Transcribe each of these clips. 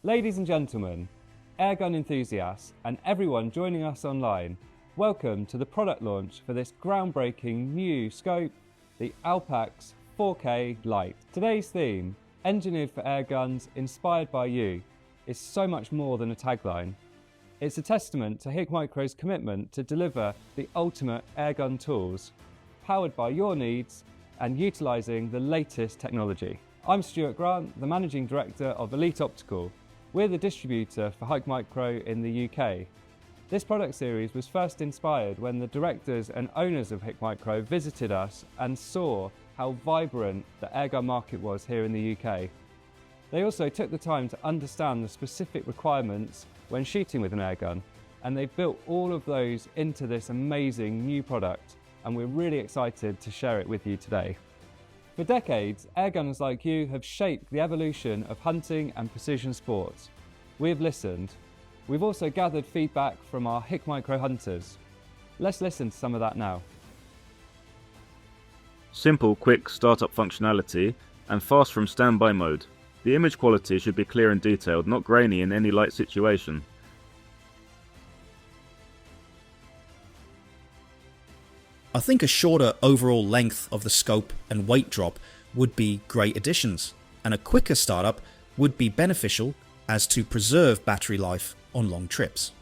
Ladies and gentlemen, airgun enthusiasts and everyone joining us online, welcome to the product launch for this groundbreaking new scope, the Alpex 4K Lite. Today's theme, engineered for airguns, inspired by you, is so much more than a tagline. It's a testament to HIKMICRO's commitment to deliver the ultimate airgun tools, powered by your needs and utilising the latest technology. I'm Stuart Grant, the Managing Director of Lite Optical. We're the distributor for HIKMICRO in the UK. This product series was first inspired when the directors and owners of HIKMICRO visited us and saw how vibrant the airgun market was here in the UK. They also took the time to understand the specific requirements when shooting with an airgun, and they've built all of those into this amazing new product, and we're really excited to share it with you today. For decades, airgunners like you have shaped the evolution of hunting and precision sports. We've listened. We've also gathered feedback from our HIKMICRO hunters. Let's listen to some of that now. Simple, quick startup functionality and fast from standby mode. The image quality should be clear and detailed, not grainy in any light situation. I think a shorter overall length of the scope and weight drop would be great additions, and a quicker startup would be beneficial as to preserve battery life on long trips.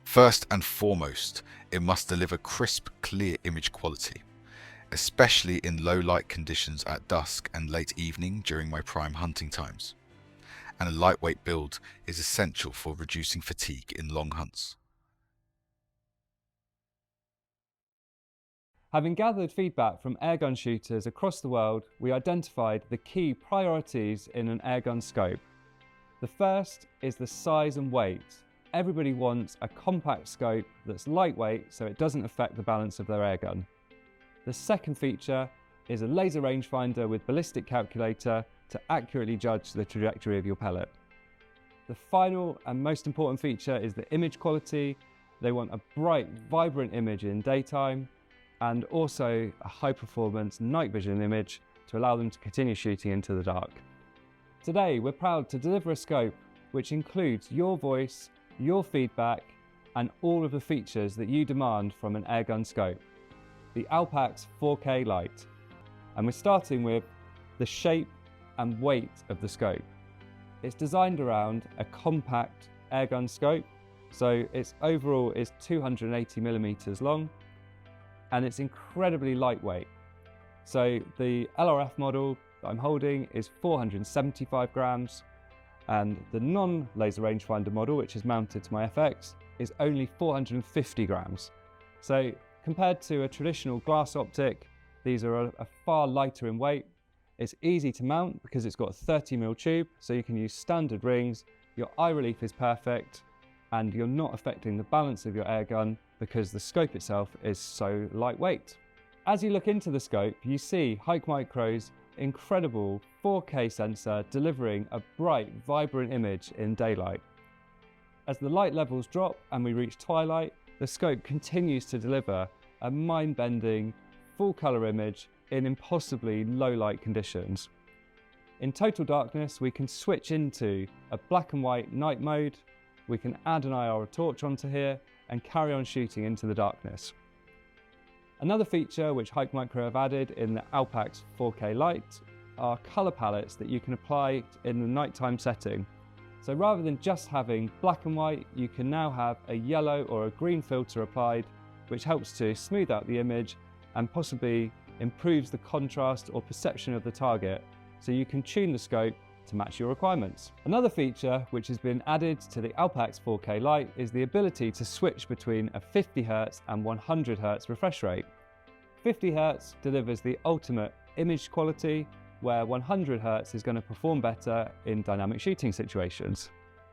First and foremost, it must deliver crisp, clear image quality, especially in low light conditions at dusk and late evening during my prime hunting times. And a lightweight build is essential for reducing fatigue in long hunts. Having gathered feedback from airgun shooters across the world, we identified the key priorities in an airgun scope. The first is the size and weight. Everybody wants a compact scope that's lightweight so it doesn't affect the balance of their airgun. The second feature is a laser rangefinder with ballistic calculator to accurately judge the trajectory of your pellet. The final and most important feature is the image quality. They want a bright, vibrant image in daytime and also a high-performance night vision image to allow them to continue shooting into the dark. Today, we're proud to deliver a scope which includes your voice, your feedback, and all of the features that you demand from an airgun scope, the Alpex 4K Lite. And we're starting with the shape and weight of the scope. It's designed around a compact airgun scope, so its overall is 280mm long, and it's incredibly lightweight. So the LRF model that I'm holding is 475 grams, and the non-laser rangefinder model, which is mounted to my FX, is only 450 grams. So compared to a traditional glass optic, these are a far lighter in weight. It's easy to mount because it's got a 30mm tube, so you can use standard rings, your eye relief is perfect, and you're not affecting the balance of your airgun because the scope itself is so lightweight. As you look into the scope, you see HIKMICRO's incredible 4K sensor delivering a bright, vibrant image in daylight. As the light levels drop and we reach twilight, the scope continues to deliver a mind-bending, full-colour image in impossibly low light conditions. In total darkness, we can switch into a black and white night mode, we can add an IR torch onto here and carry on shooting into the darkness. Another feature which HIKMICRO have added in the Alpex 4K Lite are colour palettes that you can apply in the nighttime setting. So rather than just having black and white, you can now have a yellow or a green filter applied, which helps to smooth out the image and possibly improves the contrast or perception of the target, so you can tune the scope to match your requirements. Another feature which has been added to the Alpex 4K Lite is the ability to switch between a 50Hz and 100Hz refresh rate. 50Hz delivers the ultimate image quality, where 100Hz is going to perform better in dynamic shooting situations.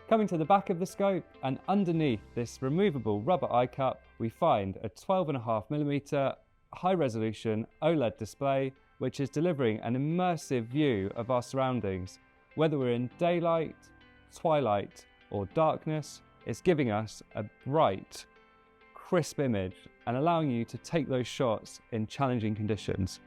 Coming to the back of the scope, and underneath this removable rubber eye cup, we find a 12.5mm high-resolution OLED display, which is delivering an immersive view of our surroundings. Whether we're in daylight, twilight, or darkness, it's giving us a bright, crisp image and allowing you to take those shots in challenging conditions.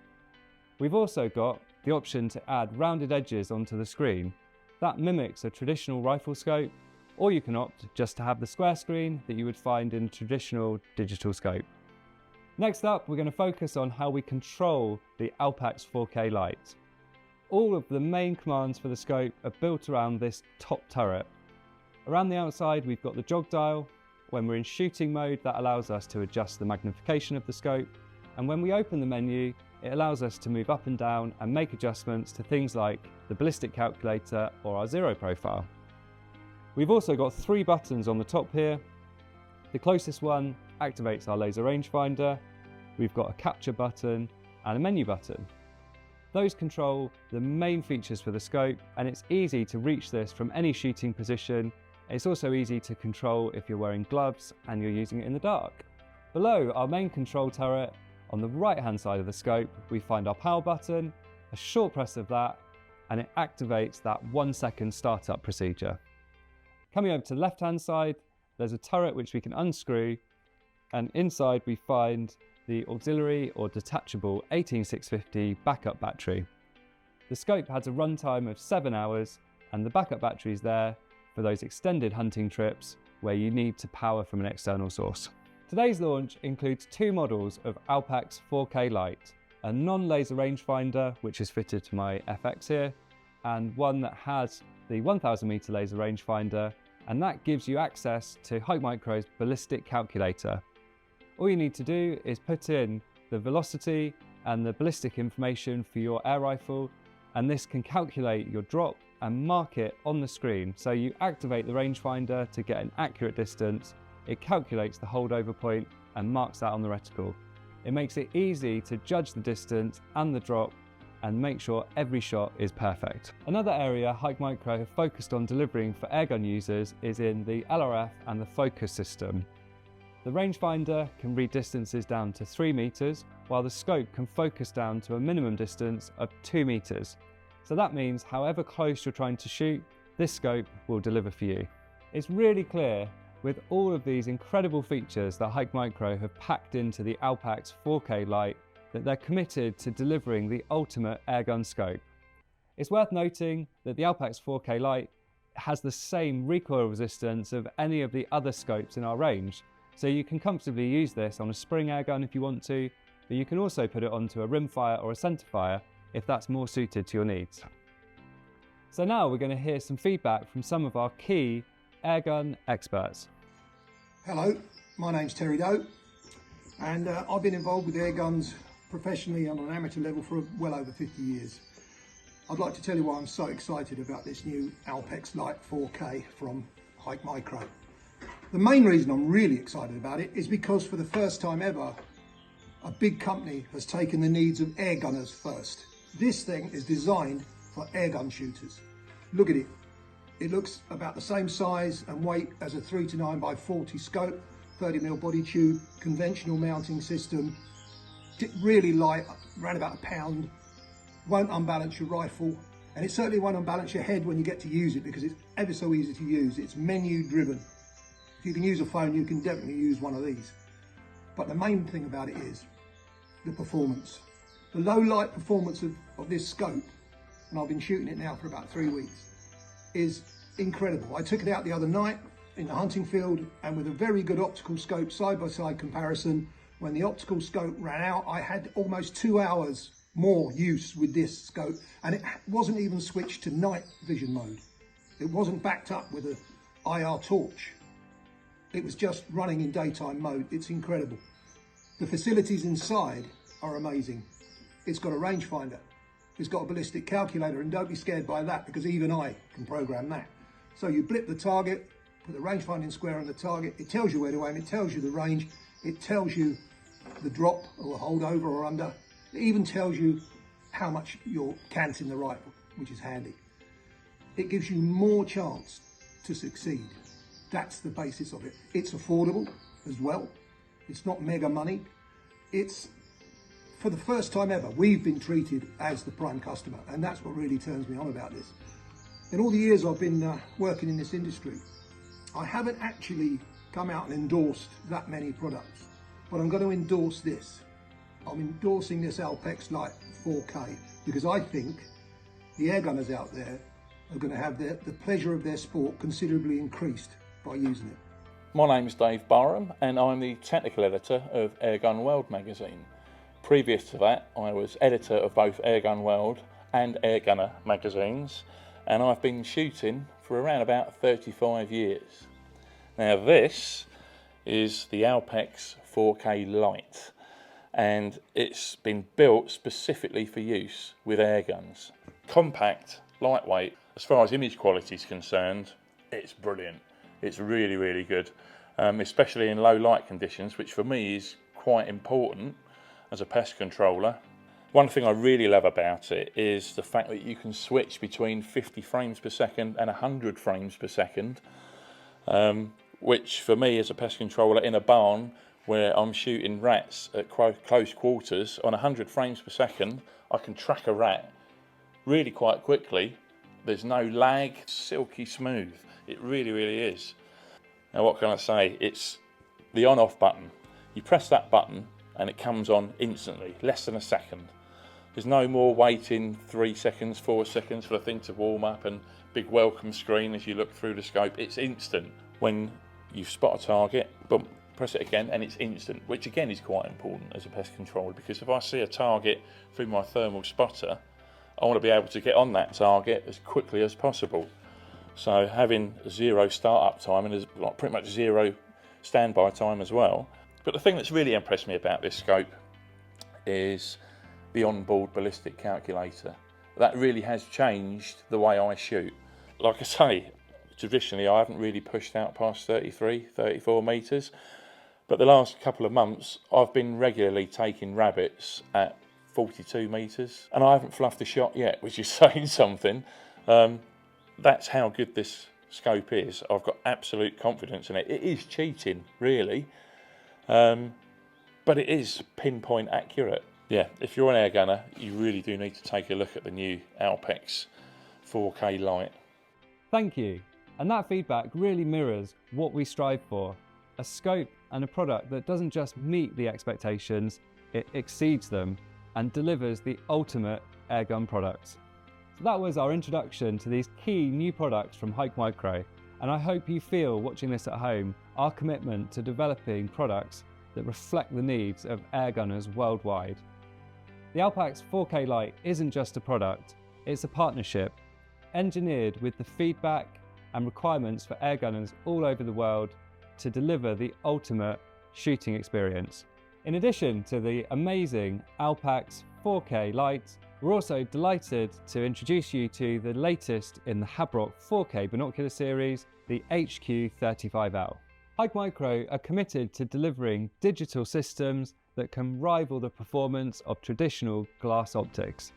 We've also got the option to add rounded edges onto the screen. That mimics a traditional rifle scope, or you can opt just to have the square screen that you would find in a traditional digital scope. Next up, we're going to focus on how we control the Alpex 4K Lite. All of the main commands for the scope are built around this top turret. Around the outside, we've got the jog dial. When we're in shooting mode, that allows us to adjust the magnification of the scope. And when we open the menu, it allows us to move up and down and make adjustments to things like the ballistic calculator or our zero profile. We've also got 3 buttons on the top here. The closest one activates our laser rangefinder. We've got a capture button and a menu button. Those control the main features for the scope, and it's easy to reach this from any shooting position. It's also easy to control if you're wearing gloves and you're using it in the dark. Below our main control turret, on the right hand side of the scope, we find our power button, a short press of that, and it activates that 1-second startup procedure. Coming over to the left hand side, there's a turret which we can unscrew, and inside we find the auxiliary or detachable 18650 backup battery. The scope has a runtime of 7 hours, and the backup battery is there for those extended hunting trips where you need to power from an external source. Today's launch includes 2 models of Alpex 4K Lite, a non-laser rangefinder which is fitted to my FX here, and one that has the 1000 meter laser rangefinder, and that gives you access to HIKMICRO's ballistic calculator. All you need to do is put in the velocity and the ballistic information for your air rifle, and this can calculate your drop and mark it on the screen. So you activate the rangefinder to get an accurate distance, it calculates the holdover point and marks that on the reticle. It makes it easy to judge the distance and the drop and make sure every shot is perfect. Another area HIKMICRO have focused on delivering for airgun users is in the LRF and the focus system. The rangefinder can read distances down to 3 meters, while the scope can focus down to a minimum distance of 2 meters. So that means however close you're trying to shoot, this scope will deliver for you. It's really clear with all of these incredible features that HIKMICRO have packed into the Alpex 4K Lite that they're committed to delivering the ultimate airgun scope. It's worth noting that the Alpex 4K Lite has the same recoil resistance of any of the other scopes in our range. So you can comfortably use this on a spring airgun if you want to, but you can also put it onto a rimfire or a centerfire if that's more suited to your needs. So now we're going to hear some feedback from some of our key airgun experts. Hello, my name's Terry Doe, and I've been involved with airguns professionally on an amateur level for well over 50 years. I'd like to tell you why I'm so excited about this new Alpex Lite 4K from HIKMICRO. The main reason I'm really excited about it is because for the first time ever, a big company has taken the needs of airgunners first. This thing is designed for airgun shooters. Look at it. It looks about the same size and weight as a 3-9x40 scope, 30mm body tube, conventional mounting system, really light, around about a pound, won't unbalance your rifle, and it certainly won't unbalance your head when you get to use it because it's ever so easy to use. It's menu driven. If you can use a phone, you can definitely use one of these. But the main thing about it is the performance. The low light performance of this scope, and I've been shooting it now for about 3 weeks, is incredible. I took it out the other night in the hunting field, and with a very good optical scope side-by-side comparison, when the optical scope ran out, I had almost 2 hours more use with this scope, and it wasn't even switched to night vision mode. It wasn't backed up with an IR torch. It was just running in daytime mode. It's incredible. The facilities inside are amazing. It's got a rangefinder. It's got a ballistic calculator, and don't be scared by that because even I can program that. So you blip the target, put the rangefinding square on the target, it tells you where to aim, it tells you the range, it tells you the drop or hold over or under. It even tells you how much you're canting the rifle, which is handy. It gives you more chance to succeed. That's the basis of it. It's affordable as well. It's not mega money. It's, for the first time ever, we've been treated as the prime customer, and that's what really turns me on about this. In all the years I've been working in this industry, I haven't actually come out and endorsed that many products, but I'm going to endorse this. I'm endorsing this Alpex Lite 4K because I think the air gunners out there are going to have the pleasure of their sport considerably increased by using it. My name's Dave Barham and I'm the technical editor of Airgun World magazine. Previous to that, I was editor of both Airgun World and Airgunner magazines, and I've been shooting for around about 35 years. Now this is the Alpex 4K Lite, and it's been built specifically for use with airguns. Compact, lightweight, as far as image quality is concerned, it's brilliant. It's really, really good, especially in low light conditions, which for me is quite important as a pest controller. One thing I really love about it is the fact that you can switch between 50 frames per second and 100 frames per second, which for me as a pest controller in a barn where I'm shooting rats at close quarters, on 100 frames per second, I can track a rat really quite quickly. There's no lag, silky smooth. It really, really is. Now what can I say? It's the on-off button. You press that button and it comes on instantly, less than a second. There's no more waiting 3 seconds, 4 seconds for the thing to warm up and big welcome screen as you look through the scope. It's instant. When you spot a target, boom, press it again and it's instant, which again is quite important as a pest controller, because if I see a target through my thermal spotter, I want to be able to get on that target as quickly as possible. So having zero start-up time and there's like pretty much zero standby time as well. But the thing that's really impressed me about this scope is the onboard ballistic calculator. That really has changed the way I shoot. Like I say, traditionally I haven't really pushed out past 33, 34 metres, but the last couple of months I've been regularly taking rabbits at 42 metres and I haven't fluffed a shot yet, which is saying something. That's how good this scope is. I've got absolute confidence in it. It is cheating, really, but it is pinpoint accurate. Yeah, if you're an air gunner, you really do need to take a look at the new Alpex 4K Lite. Thank you. And that feedback really mirrors what we strive for. A scope and a product that doesn't just meet the expectations, it exceeds them and delivers the ultimate airgun products. So that was our introduction to these key new products from HIKMICRO, and I hope you feel, watching this at home, our commitment to developing products that reflect the needs of airgunners worldwide. The Alpex 4K Lite isn't just a product, it's a partnership, engineered with the feedback and requirements for airgunners all over the world to deliver the ultimate shooting experience. In addition to the amazing Alpex 4K Lite, we're also delighted to introduce you to the latest in the HABROK 4K binocular series, the HQ35L. HIKMICRO are committed to delivering digital systems that can rival the performance of traditional glass optics.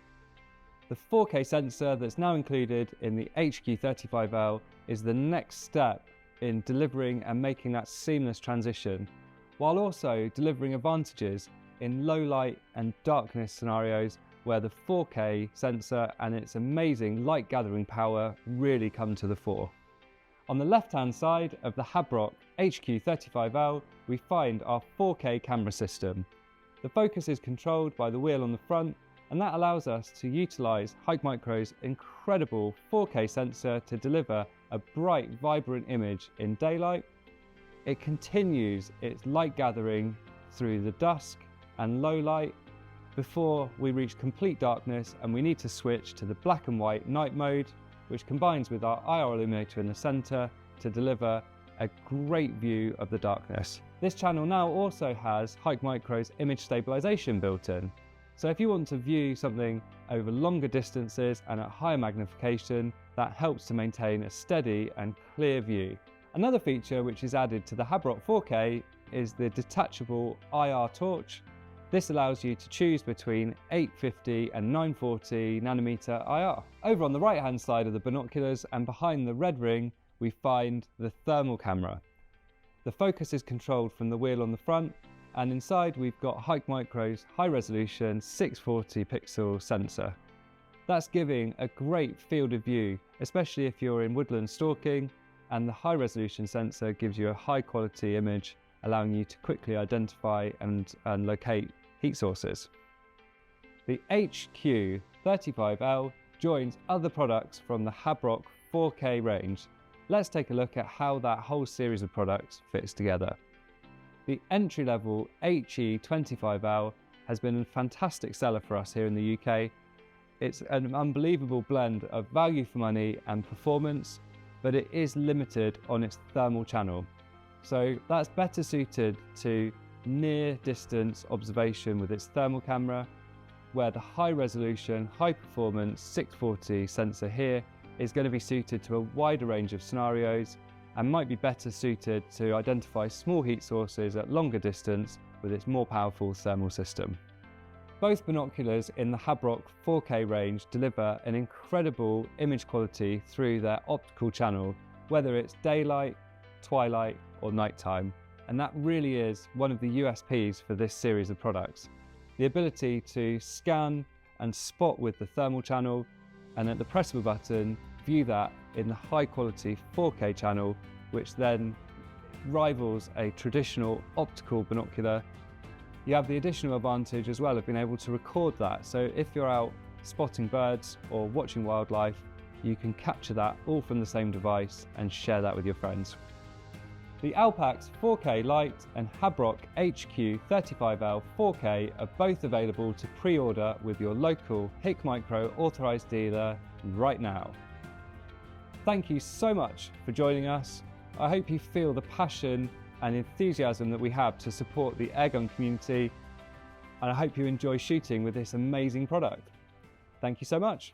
The 4K sensor that's now included in the HQ35L is the next step in delivering and making that seamless transition, while also delivering advantages in low light and darkness scenarios where the 4K sensor and its amazing light gathering power really come to the fore. On the left-hand side of the HABROK HQ35L, we find our 4K camera system. The focus is controlled by the wheel on the front, and that allows us to utilise HIKMICRO's incredible 4K sensor to deliver a bright, vibrant image in daylight. It continues its light gathering through the dusk and low light before we reach complete darkness and we need to switch to the black and white night mode, which combines with our IR illuminator in the centre to deliver a great view of the darkness. This channel now also has HIKMICRO's image stabilisation built in. So if you want to view something over longer distances and at higher magnification, that helps to maintain a steady and clear view. Another feature which is added to the HABROK 4K is the detachable IR torch. This allows you to choose between 850 and 940 nanometer IR. Over on the right hand side of the binoculars and behind the red ring, we find the thermal camera. The focus is controlled from the wheel on the front, and inside we've got HIKMICRO's high resolution 640 pixel sensor. That's giving a great field of view, especially if you're in woodland stalking, and the high resolution sensor gives you a high quality image, allowing you to quickly identify and locate heat sources. The HQ35L joins other products from the HABROK 4K range. Let's take a look at how that whole series of products fits together. The entry-level HE25L has been a fantastic seller for us here in the UK. It's an unbelievable blend of value for money and performance, but it is limited on its thermal channel. So that's better suited to near distance observation with its thermal camera, where the high resolution, high performance 640 sensor here is going to be suited to a wider range of scenarios and might be better suited to identify small heat sources at longer distance with its more powerful thermal system. Both binoculars in the HABROK 4K range deliver an incredible image quality through their optical channel, whether it's daylight, twilight or nighttime, and that really is one of the USPs for this series of products. The ability to scan and spot with the thermal channel, and at the press of a button, view that in the high quality 4K channel, which then rivals a traditional optical binocular. You have the additional advantage as well of being able to record that. So if you're out spotting birds or watching wildlife, you can capture that all from the same device and share that with your friends. The Alpex 4K Lite and HABROK HQ35L 4K are both available to pre-order with your local HIKMICRO authorised dealer right now. Thank you so much for joining us. I hope you feel the passion and enthusiasm that we have to support the airgun community, and I hope you enjoy shooting with this amazing product. Thank you so much.